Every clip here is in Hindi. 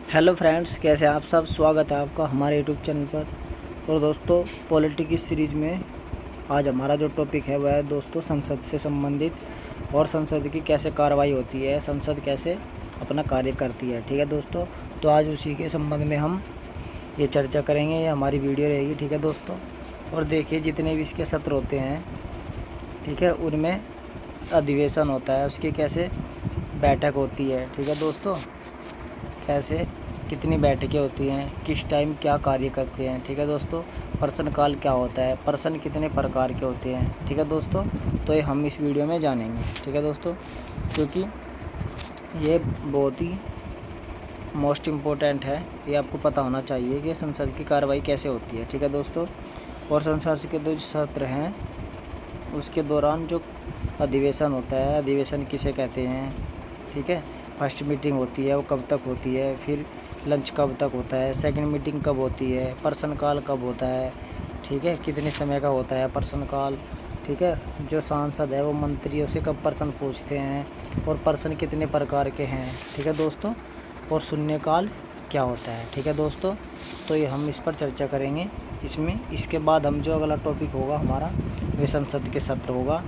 हेलो फ्रेंड्स, कैसे आप सब। स्वागत है आपका हमारे यूट्यूब चैनल पर। और दोस्तों, पॉलिटिक्स की सीरीज़ में आज हमारा जो टॉपिक है वह है दोस्तों संसद से संबंधित और संसद की कैसे कार्रवाई होती है, संसद कैसे अपना कार्य करती है। ठीक है दोस्तों, तो आज उसी के संबंध में हम ये चर्चा करेंगे। ये हमारी वीडियो रहेगी। ठीक है दोस्तों, और देखिए जितने भी इसके सत्र होते हैं, ठीक है, उनमें अधिवेशन होता है, उसकी कैसे बैठक होती है। ठीक है दोस्तों, कैसे कितनी बैठकें होती हैं, किस टाइम क्या कार्य करते हैं। ठीक है दोस्तों, प्रश्नकाल क्या होता है, प्रश्न कितने प्रकार के होते हैं। ठीक है दोस्तों, तो ये हम इस वीडियो में जानेंगे। ठीक है दोस्तों, क्योंकि ये बहुत ही मोस्ट इम्पोर्टेंट है, ये आपको पता होना चाहिए कि संसद की कार्रवाई कैसे होती है। ठीक है दोस्तों, और संसद के 2 सत्र हैं, उसके दौरान जो अधिवेशन होता है, अधिवेशन किसे कहते हैं। ठीक है, फर्स्ट मीटिंग होती है वो कब तक होती है, फिर लंच कब तक होता है, सेकंड मीटिंग कब होती है, प्रश्नकाल कब होता है। ठीक है, कितने समय का होता है प्रश्नकाल। ठीक है, जो सांसद है वो मंत्रियों से कब प्रश्न पूछते हैं और प्रश्न कितने प्रकार के हैं। ठीक है दोस्तों, और शून्यकाल क्या होता है। ठीक है दोस्तों, तो ये हम इस पर चर्चा करेंगे इसमें। इसके बाद हम जो अगला टॉपिक होगा हमारा वह संसद के सत्र होगा,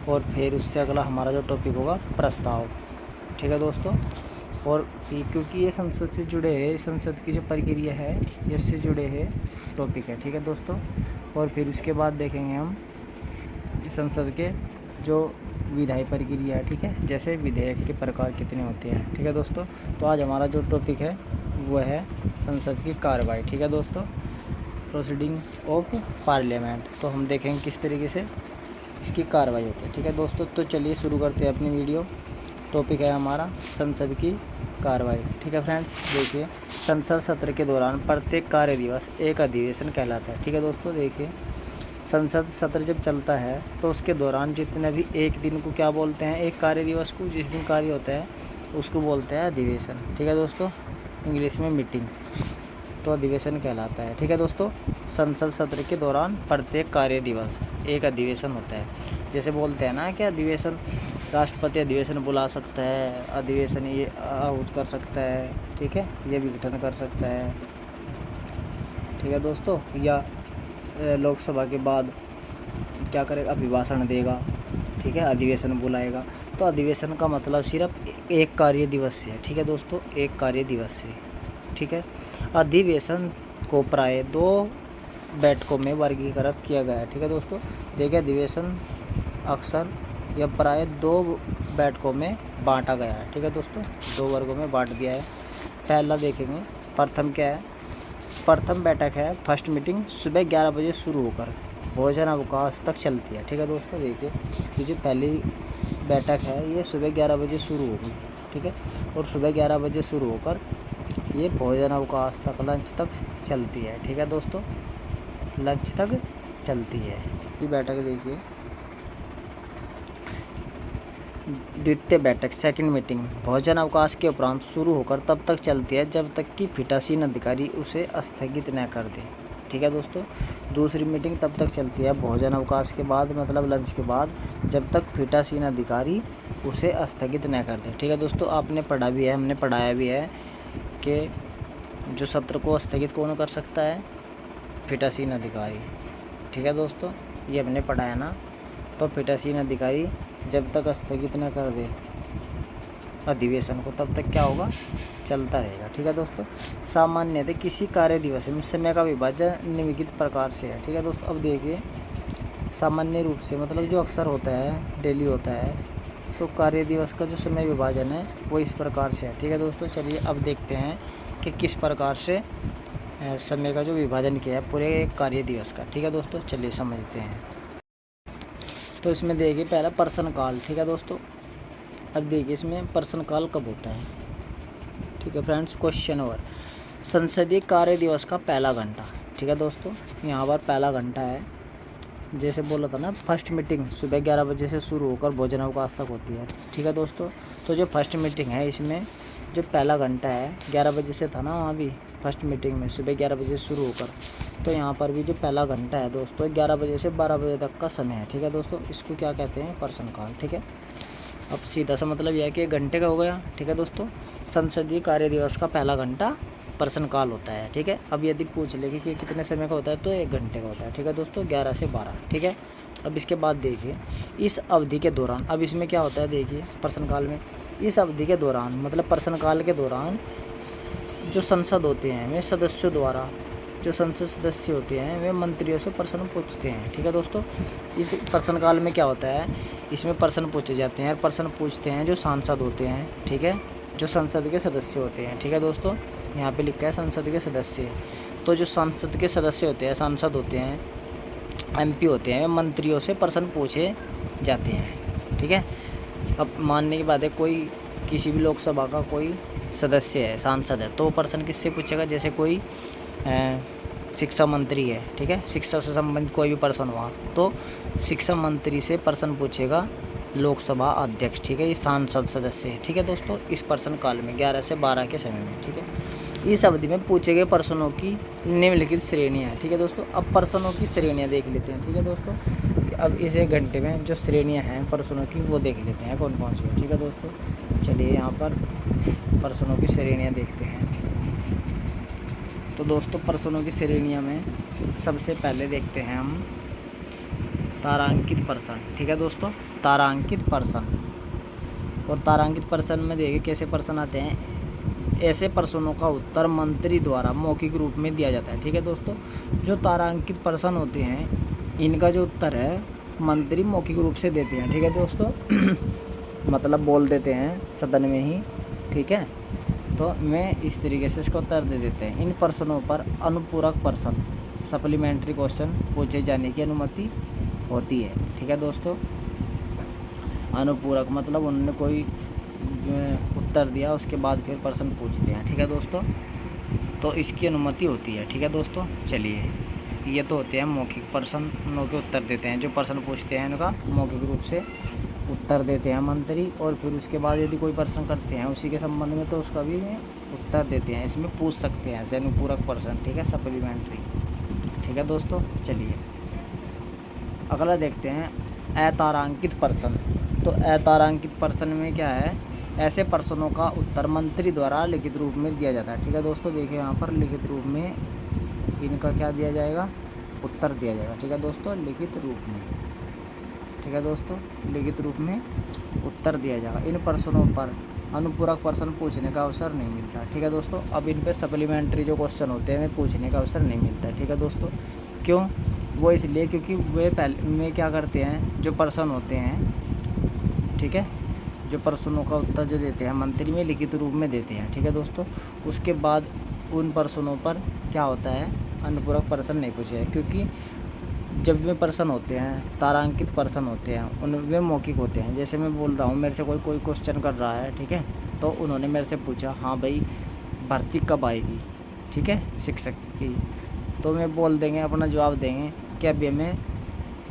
और फिर उससे अगला हमारा जो टॉपिक होगा प्रस्ताव। ठीक है दोस्तों, और क्योंकि ये संसद से जुड़े हैं, संसद की जो प्रक्रिया है इससे जुड़े हैं टॉपिक है। ठीक है दोस्तों, और फिर उसके बाद देखेंगे हम संसद के जो विधायी प्रक्रिया है। ठीक है, जैसे विधेयक के प्रकार कितने होते हैं। ठीक है दोस्तों, तो आज हमारा जो टॉपिक है वो है संसद की कार्रवाई। ठीक है दोस्तों, प्रोसीडिंग ऑफ पार्लियामेंट। तो हम देखेंगे किस तरीके से इसकी कार्रवाई होती है। ठीक है दोस्तों, तो चलिए शुरू करते हैं अपनी वीडियो। टॉपिक है हमारा संसद की कार्रवाई। ठीक है फ्रेंड्स, देखिए संसद सत्र के दौरान प्रत्येक कार्य दिवस एक अधिवेशन कहलाता है। ठीक है दोस्तों, देखिए संसद सत्र जब चलता है तो उसके दौरान जितने भी एक दिन को क्या बोलते हैं, एक कार्य दिवस को, जिस दिन कार्य होता है उसको बोलते हैं अधिवेशन। ठीक है दोस्तों, इंग्लिश में मीटिंग, तो अधिवेशन कहलाता है। ठीक है दोस्तों, संसद सत्र के दौरान प्रत्येक कार्य दिवस एक अधिवेशन होता है। जैसे बोलते हैं ना कि अधिवेशन, राष्ट्रपति अधिवेशन बुला सकता है, अधिवेशन ये आहूत कर सकता है। ठीक है, ये विघटन कर सकता है। ठीक है दोस्तों, या लोकसभा के बाद क्या करेगा, अभिभाषण देगा। ठीक है, अधिवेशन बुलाएगा। तो अधिवेशन का मतलब सिर्फ एक कार्य दिवस से है। ठीक है दोस्तों, एक कार्य दिवस से। ठीक है, अधिवेशन को प्राय 2 बैठकों में वर्गीकृत किया गया है। ठीक है दोस्तों, देखिए अधिवेशन अक्सर या प्राय 2 बैठकों में बांटा गया है। ठीक है दोस्तों, 2 वर्गों में बांट दिया है। पहला देखेंगे, प्रथम क्या है, प्रथम बैठक है फर्स्ट मीटिंग, सुबह 11 बजे शुरू होकर भोजन अवकाश तक चलती है। ठीक है दोस्तों, देखिए ये जो पहली बैठक है ये सुबह 11 बजे शुरू होगी। ठीक है, और सुबह 11 बजे शुरू होकर ये भोजन अवकाश तक, लंच तक चलती है। ठीक है दोस्तों, लंच तक चलती है ये बैठक। देखिए द्वितीय बैठक सेकंड मीटिंग भोजन अवकाश के उपरांत शुरू होकर तब तक चलती है जब तक कि पीठासीन अधिकारी उसे स्थगित न कर दे। ठीक है दोस्तों, दूसरी मीटिंग तब तक चलती है भोजन अवकाश के बाद, मतलब लंच के बाद, जब तक पीठासीन अधिकारी उसे स्थगित न कर दे। ठीक है दोस्तों, आपने पढ़ा भी है, हमने पढ़ाया भी है कि जो सत्र को स्थगित कौन कर सकता है, पीठासीन अधिकारी। ठीक है दोस्तों, ये हमने पढ़ाया ना। तो पीठासीन अधिकारी जब तक स्थगित न कर दे अधिवेशन को तब तक क्या होगा, चलता रहेगा। ठीक है दोस्तों, सामान्यतः किसी कार्य दिवस में समय का विभाजन निम्नलिखित प्रकार से है। ठीक है दोस्तों, अब देखिए सामान्य रूप से मतलब जो अक्सर होता है, डेली होता है, तो कार्य दिवस का जो समय विभाजन है वो इस प्रकार से है। ठीक है दोस्तों, चलिए अब देखते हैं कि किस प्रकार से समय का जो विभाजन किया है पूरे एक कार्य दिवस का। ठीक है दोस्तों, चलिए समझते हैं। तो इसमें देखिए पहला प्रश्नकाल। ठीक है दोस्तों, अब देखिए इसमें प्रश्नकाल कब होता है। ठीक है फ्रेंड्स, क्वेश्चन ओवर, संसदीय कार्य दिवस का पहला घंटा। ठीक है दोस्तों, यहाँ पर पहला घंटा है, जैसे बोला था ना, फर्स्ट मीटिंग सुबह 11 बजे से शुरू होकर भोजन अवकाश तक होती है। ठीक है दोस्तों, तो जो फर्स्ट मीटिंग है इसमें जो पहला घंटा है 11 बजे से था ना, वहाँ भी फर्स्ट मीटिंग में सुबह 11 बजे शुरू होकर, तो यहाँ पर भी जो पहला घंटा है दोस्तों 11 बजे से 12 बजे तक का समय है। ठीक है दोस्तों, इसको क्या कहते हैं, प्रश्नकाल। ठीक है, अब सीधा सा मतलब यह है कि 1 घंटे का हो गया। ठीक है दोस्तों, संसदीय कार्य दिवस का पहला घंटा प्रश्नकाल होता है, ठीक है। अब यदि पूछ लेगी कि कितने समय का होता है तो 1 घंटे का होता है, ठीक है दोस्तों, 11 से 12, ठीक है। अब इसके बाद देखिए इस अवधि के दौरान, अब इसमें क्या होता है देखिए प्रश्नकाल में, इस अवधि के दौरान मतलब प्रश्नकाल के दौरान जो संसद होते हैं वे सदस्यों द्वारा, जो संसद सदस्य होते हैं वे मंत्रियों से प्रश्न पूछते हैं, ठीक है दोस्तों। इस प्रश्नकाल में क्या होता है, इसमें प्रश्न पूछे जाते हैं, प्रश्न पूछते हैं जो सांसद होते हैं, ठीक है, जो संसद के सदस्य होते हैं, ठीक है दोस्तों। यहाँ पे लिखा है संसद के सदस्य, तो जो संसद के सदस्य होते हैं, सांसद होते हैं, एमपी होते हैं, मंत्रियों से प्रश्न पूछे जाते हैं, ठीक है। अब मानने की बात है कोई किसी भी लोकसभा का कोई सदस्य है, सांसद है, तो प्रश्न किससे पूछेगा, जैसे कोई शिक्षा मंत्री है, ठीक है, शिक्षा से संबंधित कोई भी प्रश्न हुआ तो शिक्षा मंत्री से प्रश्न पूछेगा लोकसभा अध्यक्ष, ठीक है, ये सांसद सदस्य है, ठीक है दोस्तों। इस प्रश्न काल में 11 से 12 के समय में, ठीक है, इस अवधि में पूछे गए प्रश्नों की निम्नलिखित श्रेणियाँ, ठीक है दोस्तों। अब प्रश्नों की श्रेणियाँ देख लेते हैं, ठीक है दोस्तों। अब इस 1 घंटे में जो श्रेणियाँ हैं प्रश्नों की वो देख लेते हैं कौन कौन सी है, ठीक है दोस्तों। चलिए यहाँ पर प्रश्नों की श्रेणियाँ देखते हैं। तो दोस्तों प्रश्नों की श्रेणियों में सबसे पहले देखते हैं हम तारांकित प्रश्न, ठीक है दोस्तों, तारांकित प्रश्न। और तारांकित प्रश्न में देखिए कैसे प्रश्न आते हैं, ऐसे प्रश्नों का उत्तर मंत्री द्वारा मौखिक रूप में दिया जाता है, ठीक है दोस्तों। जो तारांकित प्रश्न होते हैं इनका जो उत्तर है मंत्री मौखिक रूप से देते हैं, ठीक है दोस्तों मतलब बोल देते हैं सदन में ही, ठीक है। तो मैं इस तरीके से इसको उत्तर दे देते हैं। इन प्रश्नों पर अनुपूरक प्रश्न, सप्लीमेंट्री क्वेश्चन पूछे जाने की अनुमति होती है, ठीक है दोस्तों। अनुपूरक मतलब उन्होंने कोई उत्तर दिया उसके बाद फिर प्रश्न पूछते हैं, ठीक है दोस्तों, तो इसकी अनुमति होती है, ठीक है दोस्तों। चलिए ये तो होते हैं मौखिक प्रश्नों के उत्तर देते हैं, जो प्रश्न पूछते हैं उनका मौखिक रूप से उत्तर देते हैं मंत्री, और फिर उसके बाद यदि कोई प्रश्न करते हैं उसी के संबंध में तो उसका भी उत्तर देते हैं, इसमें पूछ सकते हैं ऐसे अनुपूरक प्रश्न, ठीक है, सप्लीमेंट्री, ठीक है दोस्तों। चलिए अगला देखते हैं अतारांकित प्रश्न। तो अतारांकित प्रश्न में क्या है, ऐसे प्रश्नों का उत्तर मंत्री द्वारा लिखित रूप में दिया जाता है, ठीक है दोस्तों। देखिए यहाँ पर लिखित रूप में इनका क्या दिया जाएगा, उत्तर दिया जाएगा, ठीक है दोस्तों, लिखित रूप में, ठीक है दोस्तों, लिखित रूप में उत्तर दिया जाएगा। इन प्रश्नों पर अनुपूरक प्रश्न पूछने का अवसर नहीं मिलता, ठीक है दोस्तों। अब इन पे सप्लीमेंट्री जो क्वेश्चन होते हैं पूछने का अवसर नहीं मिलता, ठीक है दोस्तों। क्यों, वो इसलिए क्योंकि वे पहले में क्या करते हैं, जो प्रश्न होते हैं, ठीक है, जो प्रश्नों का उत्तर जो देते हैं मंत्री में लिखित रूप में देते हैं, ठीक है दोस्तों। उसके बाद उन प्रश्नों पर क्या होता है, अनुपूरक प्रश्न नहीं पूछे हैं, क्योंकि जब वे प्रश्न होते हैं तारांकित प्रश्न होते हैं उनमें मौखिक होते हैं। जैसे मैं बोल रहा हूँ, मेरे से कोई क्वेश्चन कर रहा है, ठीक है, तो उन्होंने मेरे से पूछा हाँ भाई भर्ती कब आएगी, ठीक है, शिक्षक की, तो मैं बोल देंगे, अपना जवाब देंगे कि अभी हमें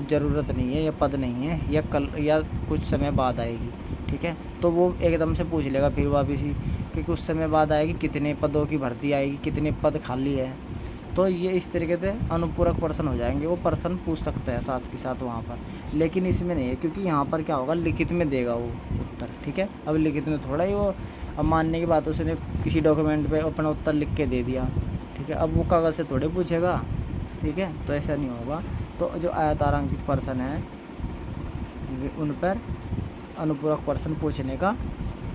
ज़रूरत नहीं है, या पद नहीं है, या कल या कुछ समय बाद आएगी, ठीक है। तो वो एकदम से पूछ लेगा फिर वापस ही कि कुछ समय बाद आएगी, कितने पदों की भर्ती आएगी, कितने पद खाली है, तो ये इस तरीके से अनुपूरक प्रश्न हो जाएंगे। वो प्रश्न पूछ सकता है साथ के साथ वहाँ पर, लेकिन इसमें नहीं है, क्योंकि यहाँ पर क्या होगा, लिखित में देगा वो उत्तर, ठीक है। अब लिखित में थोड़ा ही वो, अब मानने की बात उसने किसी डॉक्यूमेंट पे अपना उत्तर लिख के दे दिया, ठीक है, अब वो कागज़ से थोड़े पूछेगा, ठीक है, तो ऐसा नहीं होगा। तो जो अतारांकित प्रश्न है उन पर अनुपूरक प्रश्न पूछने का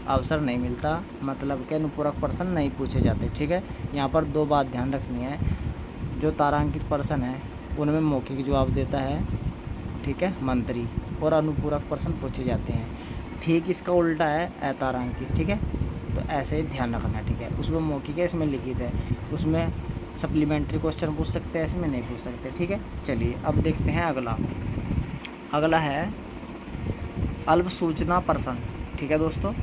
अवसर नहीं मिलता, मतलब कि अनुपूरक प्रश्न नहीं पूछे जाते, ठीक है। यहाँ पर 2 बात ध्यान रखनी है, जो तारांकित प्रश्न है उनमें मौखिक जवाब देता है, ठीक है, मंत्री, और अनुपूरक प्रश्न पूछे जाते हैं। ठीक इसका उल्टा है अतारांकित, ठीक है, तो ऐसे ही ध्यान रखना, ठीक है। उसमें मौखिक है, इसमें लिखित है, उसमें सप्लीमेंट्री क्वेश्चन पूछ सकते हैं, इसमें नहीं पूछ सकते, ठीक है। चलिए अब देखते हैं अगला है अल्प सूचना प्रश्न, ठीक है दोस्तों।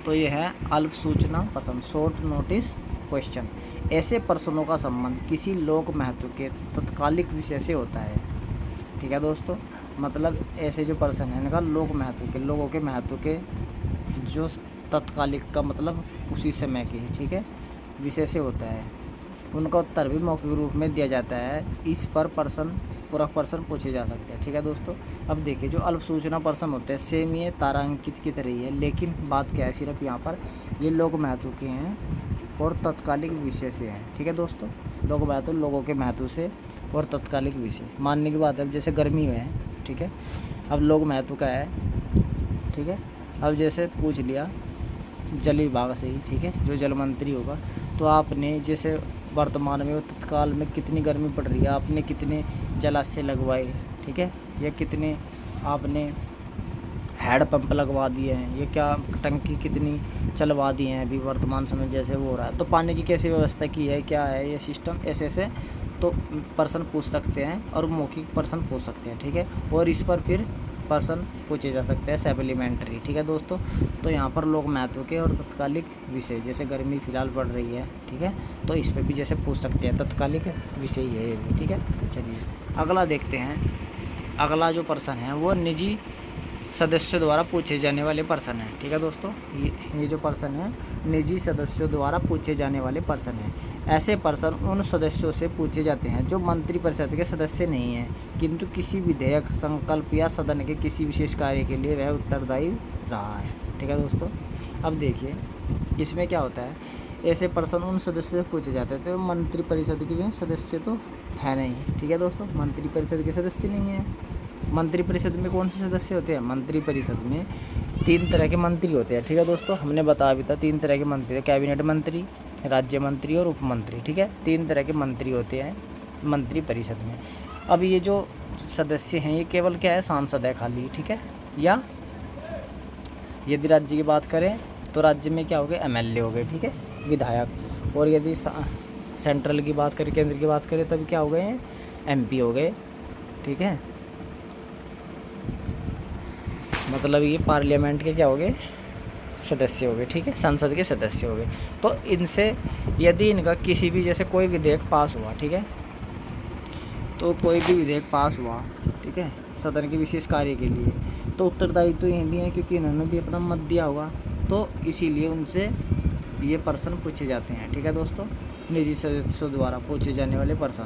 तो ये है अल्प सूचना प्रश्न, शॉर्ट नोटिस क्वेश्चन। ऐसे प्रश्नों का संबंध किसी लोक महत्व के तत्कालिक विषय से होता है, ठीक है दोस्तों। मतलब ऐसे जो प्रश्न है इनका लोक महत्व के, लोगों के महत्व के, जो तत्कालिक का मतलब उसी समय के, ठीक है, विषय से होता है। उनका उत्तर भी मौखिक रूप में दिया जाता है। इस पर पूरक प्रश्न पूछे जा सकते हैं। ठीक है दोस्तों। अब देखिए जो अल्प सूचना प्रश्न होते हैं सेम ये तारांकित की तरह ही है, लेकिन बात क्या है सिर्फ यहाँ पर ये लोक महत्व के हैं और तत्कालिक विषय से हैं। ठीक है दोस्तों। लोक महत्व लोगों के महत्व से और तत्कालिक विषय मानने की बात है। अब जैसे गर्मी में है, ठीक है, अब लोक महत्व का है, ठीक है। अब जैसे पूछ लिया जल विभाग से ही, ठीक है, जो जल मंत्री होगा, तो आपने जैसे वर्तमान में तत्काल में कितनी गर्मी पड़ रही है, आपने कितने जलाशय लगवाए, ठीक है, या कितने आपने हैंडपम्प लगवा दिए हैं, ये क्या टंकी कितनी चलवा दी हैं अभी वर्तमान समय जैसे वो हो रहा है, तो पानी की कैसी व्यवस्था की है, क्या है ये सिस्टम, ऐसे तो प्रश्न पूछ सकते हैं और मौखिक प्रश्न पूछ सकते हैं। ठीक है। और इस पर फिर प्रश्न पूछे जा सकते हैं सप्लीमेंट्री। ठीक है दोस्तों। तो यहाँ पर लोक महत्व के और तत्कालिक विषय, जैसे गर्मी फिलहाल पड़ रही है, ठीक है, तो इस पर भी जैसे पूछ सकते हैं, तत्कालिक विषय है ये भी। ठीक है। चलिए अगला देखते हैं। अगला जो प्रश्न है वो निजी सदस्यों द्वारा पूछे जाने वाले प्रश्न हैं। ठीक है दोस्तों। ये जो प्रश्न है निजी सदस्यों द्वारा पूछे जाने वाले प्रश्न हैं। ऐसे प्रश्न उन सदस्यों से पूछे जाते हैं जो मंत्रिपरिषद के सदस्य नहीं हैं, किंतु किसी विधेयक, संकल्प या सदन के किसी विशेष कार्य के लिए वह उत्तरदायी रहा है। ठीक है दोस्तों। अब देखिए इसमें क्या होता है, ऐसे प्रश्न उन सदस्यों से पूछे जाते हैं तो मंत्रिपरिषद के सदस्य तो है नहीं। ठीक है दोस्तों। मंत्रिपरिषद के सदस्य नहीं है। मंत्रिपरिषद में कौन से सदस्य होते हैं? मंत्रिपरिषद में 3 तरह के मंत्री होते हैं। ठीक है दोस्तों। हमने बताया भी था 3 तरह के मंत्री, कैबिनेट मंत्री, राज्य मंत्री और उप मंत्री। ठीक है। 3 तरह के मंत्री होते हैं मंत्रिपरिषद में। अब ये जो सदस्य हैं ये केवल क्या है, सांसद है खाली। ठीक है। या यदि राज्य की बात करें तो राज्य में क्या हो गए, MLA हो गए। ठीक है, विधायक। और यदि सेंट्रल की बात करें, केंद्र की बात करें, तब क्या हो गए, MP हो गए। ठीक है। मतलब ये पार्लियामेंट के क्या हो गए, सदस्य हो गए। ठीक है, संसद के सदस्य हो गए। तो इनसे यदि इनका किसी भी जैसे कोई विधेयक पास हुआ, ठीक है, तो कोई भी विधेयक पास हुआ, ठीक है, सदन के विशेष कार्य के लिए, तो उत्तरदायित्व तो ये भी है क्योंकि इन्होंने भी अपना मत दिया होगा, तो इसीलिए उनसे ये प्रश्न पूछे जाते हैं। ठीक है दोस्तों। निजी सदस्यों द्वारा पूछे जाने वाले प्रश्न।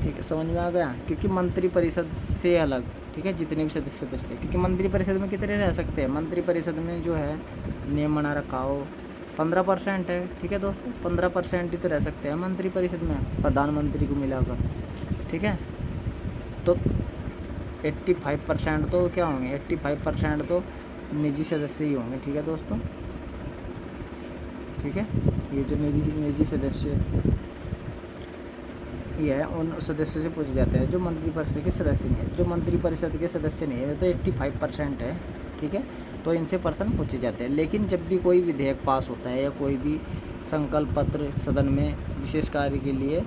ठीक है, समझ में आ गया। क्योंकि मंत्रिपरिषद से अलग, ठीक है, जितने भी सदस्य बचते हैं, क्योंकि मंत्रिपरिषद में कितने रह सकते हैं, मंत्रिपरिषद में जो है नियम बना रखा हो 15% है। ठीक है दोस्तों। 15% ही तो रह सकते हैं मंत्रिपरिषद में, प्रधानमंत्री को मिलाकर। ठीक है। तो 85% तो क्या होंगे, 85% तो निजी सदस्य ही होंगे। ठीक है दोस्तों। ठीक है। ये जो निजी सदस्य ये है उन सदस्यों से पूछे जाते हैं जो मंत्रिपरिषद के सदस्य नहीं है। जो मंत्रिपरिषद के सदस्य नहीं है तो 85% है। ठीक है। तो इनसे प्रश्न पूछे जाते हैं। लेकिन जब भी कोई विधेयक पास होता है या कोई भी संकल्प पत्र सदन में विशेष कार्य के लिए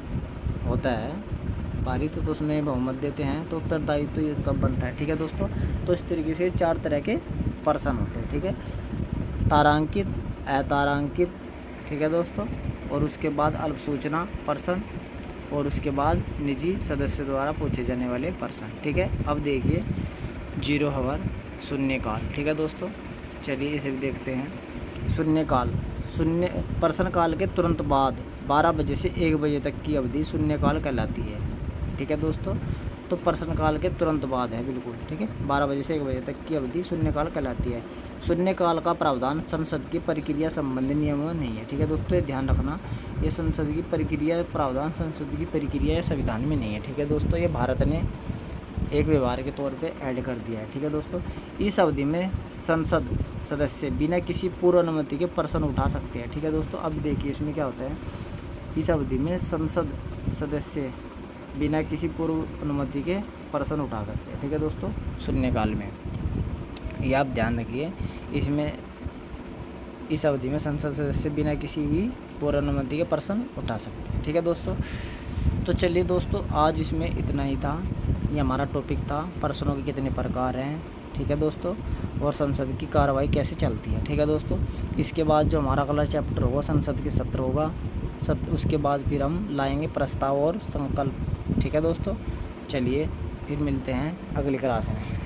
होता है पारित, तो उसमें बहुमत देते हैं, तो उत्तरदायित्व तो ये कब बनता है। ठीक है दोस्तों। तो इस तरीके से 4 तरह के प्रश्न होते हैं। ठीक है। तारांकित, अतारांकित, ठीक है दोस्तों, और उसके बाद अल्प सूचना प्रश्न, और उसके बाद निजी सदस्य द्वारा पूछे जाने वाले प्रश्न। ठीक है। अब देखिए 0 हावर, शून्यकाल। ठीक है दोस्तों। चलिए इसे भी देखते हैं। शून्यकाल, शून्य प्रश्नकाल के तुरंत बाद 12 बजे से 1 बजे तक की अवधि शून्यकाल कहलाती है। ठीक है दोस्तों। तो प्रश्नकाल के तुरंत बाद है बिल्कुल। ठीक है। 12 बजे से 1 बजे तक की अवधि शून्यकाल कहलाती है। शून्यकाल का प्रावधान संसद की प्रक्रिया संबंधी नियमों में नहीं है। ठीक है दोस्तों, ये ध्यान रखना, ये संसद की प्रक्रिया प्रावधान संसद की प्रक्रिया या संविधान में नहीं है। ठीक है दोस्तों, ये भारत ने एक व्यवहार के तौर पे ऐड कर दिया है। ठीक है दोस्तों। इस अवधि में संसद सदस्य बिना किसी पूर्व अनुमति के प्रश्न उठा सकते हैं। ठीक है दोस्तों। अब देखिए इसमें क्या होता है, इस अवधि में संसद सदस्य बिना किसी पूर्व अनुमति के प्रश्न उठा सकते हैं। ठीक है दोस्तों, शून्यकाल में। ये आप ध्यान रखिए, इसमें इस अवधि में संसद सदस्य बिना किसी भी पूर्व अनुमति के प्रश्न उठा सकते हैं। ठीक है दोस्तों। तो चलिए दोस्तों, आज इसमें इतना ही था। ये हमारा टॉपिक था, प्रश्नों के कितने प्रकार हैं। ठीक है दोस्तों। और संसद की कार्रवाई कैसे चलती है। ठीक है दोस्तों। इसके बाद जो हमारा अगला चैप्टर होगा संसद के सत्र होगा, उसके बाद फिर हम लाएंगे प्रस्ताव और संकल्प। ठीक है दोस्तों। चलिए फिर मिलते हैं अगली क्लास में।